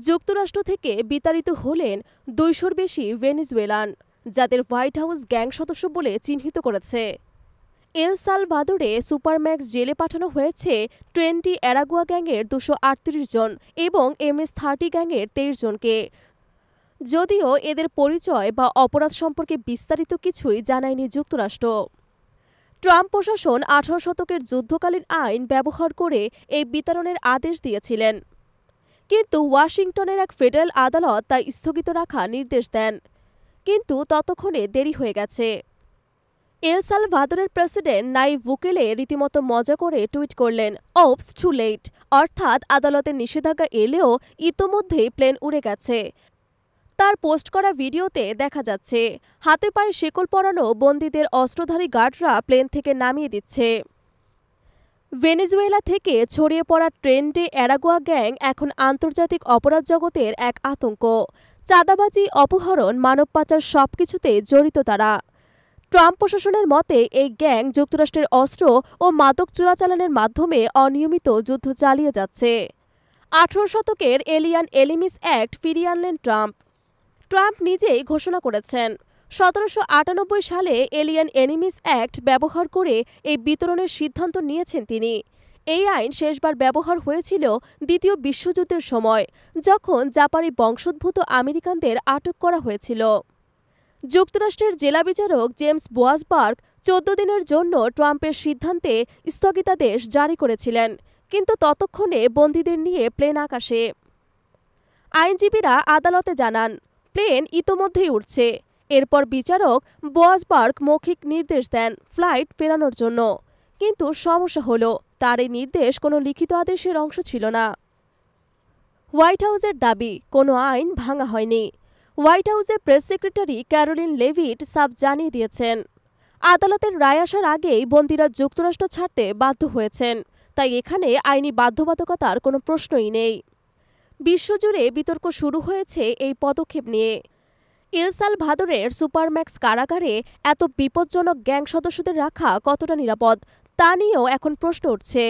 যুক্তরাষ্ট্র থেকে বিতাড়িত হলেন ২০০-র বেশি ভেনেজুয়েলান, যাদের হোয়াইট হাউস গ্যাং সদস্য বলে চিহ্নিত করেছে। এল সালভাদোরে সুপারম্যাক্স জেলে পাঠানো হয়েছে 20 অ্যারাগুয়া গ্যাংয়ের 238 জন এবং MS-30 গ্যাংয়ের 23 জনকে, যদিও এদের পরিচয় বা অপরাধ সম্পর্কে বিস্তারিত কিছুই জানায়নি যুক্তরাষ্ট্র। ট্রাম্প প্রশাসন 18 শতকের যুদ্ধকালীন আইন ব্যবহার করে এই বিতরণের আদেশ দিয়েছিলেন, কিন্তু ওয়াশিংটনের এক ফেডারেল আদালত তা স্থগিত রাখার নির্দেশ দেন, কিন্তু ততক্ষণে দেরি হয়ে গেছে। এল সালভাদোরের প্রেসিডেন্ট নাইব বুকেলে রীতিমতো মজা করে টুইট করলেন, ওপস টু লেট, অর্থাৎ আদালতের নিষেধাজ্ঞা এলেও ইতোমধ্যেই প্লেন উড়ে গেছে। তার পোস্ট করা ভিডিওতে দেখা যাচ্ছে হাতে পায়ে শেকল পরানো বন্দীদের অস্ত্রধারী গার্ডরা প্লেন থেকে নামিয়ে দিচ্ছে। ভেনেজুয়েলা থেকে ছড়িয়ে পড়া ট্রেন্ডে অ্যারাগুয়া গ্যাং এখন আন্তর্জাতিক অপরাধ জগতের এক আতঙ্ক। চাঁদাবাজি, অপহরণ, মানব পাচার সবকিছুতে জড়িত তারা। ট্রাম্প প্রশাসনের মতে এই গ্যাং যুক্তরাষ্ট্রের অস্ত্র ও মাদক চোরাচালানের মাধ্যমে অনিয়মিত যুদ্ধ চালিয়ে যাচ্ছে। 18 শতকের এলিয়ান এলিমিস অ্যাক্ট ফিরিয়ে আনলেন ট্রাম্প। ট্রাম্প নিজেই ঘোষণা করেছেন 1798 সালে এলিয়ান এনিমিস অ্যাক্ট ব্যবহার করে এই বিতরণের সিদ্ধান্ত নিয়েছেন তিনি। এই আইন শেষবার ব্যবহার হয়েছিল দ্বিতীয় বিশ্বযুদ্ধের সময়, যখন জাপানি বংশোদ্ভূত আমেরিকানদের আটক করা হয়েছিল। যুক্তরাষ্ট্রের জেলা বিচারক জেমস বোয়াসবার্গ 14 দিনের জন্য ট্রাম্পের সিদ্ধান্তে স্থগিতাদেশ জারি করেছিলেন, কিন্তু ততক্ষণে বন্দীদের নিয়ে প্লেন আকাশে। আইনজীবীরা আদালতে জানান, প্লেন ইতোমধ্যেই উঠছে। এরপর বিচারক বোয়াসবার্গ মৌখিক নির্দেশ দেন ফ্লাইট ফেরানোর জন্য, কিন্তু সমস্যা হলো তার এই নির্দেশ কোনো লিখিত আদেশের অংশ ছিল না। হোয়াইট হাউসের দাবি, কোনো আইন ভাঙা হয়নি। হোয়াইট হাউসের প্রেস সেক্রেটারি ক্যারোলিন লেভিট সাফ জানিয়ে দিয়েছেন, আদালতের রায় আসার আগেই বন্দীরা যুক্তরাষ্ট্র ছাড়তে বাধ্য হয়েছেন, তাই এখানে আইনি বাধ্যবাধকতার কোনো প্রশ্নই নেই। বিশ্বজুড়ে বিতর্ক শুরু হয়েছে এই পদক্ষেপ নিয়ে। এল সালভাদোরের সুপারম্যাক্স কারাগারে এত বিপজ্জনক গ্যাং সদস্যদের রাখা কতটা নিরাপদ তা নিয়েও এখন প্রশ্ন উঠছে।